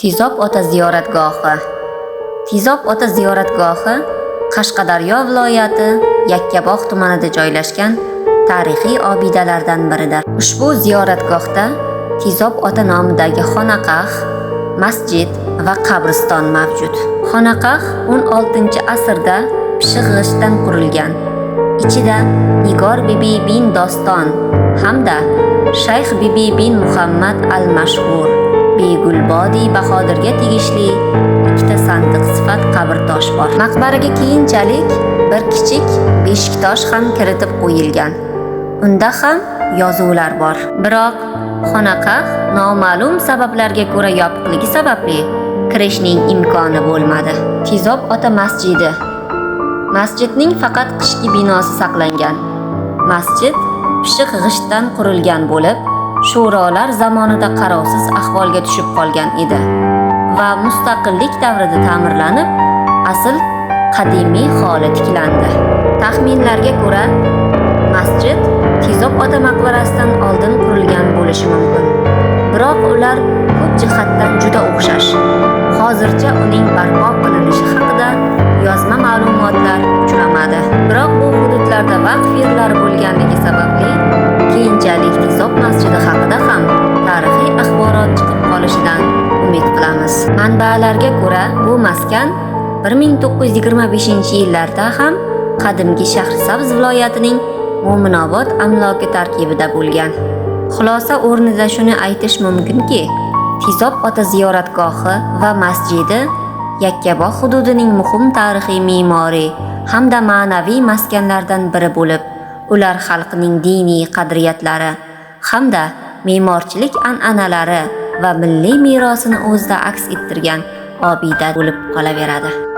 Tizob ota ziyoratgohi. Tizob ota ziyoratgohi Qashqadaryo viloyati Yakkabog' tumanida joylashgan tarixiy obidalardan biridir. Ushbu ziyoratgohda Tizob ota nomidagi xonaqah, masjid va qabriston mavjud. Xonaqah 16-asrda pishiq g'ishtdan qurilgan. Ichida Nigor bibi bin Doston hamda Shayx bibi bin Muhammad al-Mashhur Begulbodiy Bahodirga tegishli ikkita sandiq sifat qabrtosh bor. Maqbaraga keyinchalik bir kichik beshiktosh ham kiritib qo'yilgan. Unda ham yozuvlar bor. Biroq xonaqah noma'lum sabablarga ko'ra yopiqligi sababli kirishning imkoni bo'lmadi. Tizob ota masjidi. Masjidning faqat qishki binosi saqlangan. Masjid pishiq g'ishtdan qurilgan bo'lib, sho'rolar zamonida qarovsiz ahvolga tushib qolgan edi va mustaqillik davrida ta'mirlanib, asl qadimiy holi tiklandi. Taxminlarga ko'ra, masjid Tizob ota maqbarasidan oldin qurilgan bo'lishi mumkin. Biroq ular ko'p jihatdan juda o'xshash. Hozircha uning barpo qilinishi haqida yozma ma'lumotlar uchramadi. Biroq bu hududlarda vaqf yerlari bo'lganligi sababli keyinchalik Tizob masjidi haqida ham tarixiy axborot chiqib qolishidan umid qilamiz. Manbalarga ko'ra, bu maskan 1925-yillarda ham qadimgi Shahrisabz viloyatining Mo'minobod amloki tarkibida bo'lgan. Xulosa o'rnida shuni aytish mumkinki, Tizob ota ziyoratgohi va masjidi Yakkabog' hududining muhim tarixiy me'moriy hamda ma'naviy maskanlardan biri bo'lib, ular xalqning diniy qadriyatlari hamda me'morchilik an'analari va milliy merosini o'zida aks ettirgan obida bo'lib qolaveradi.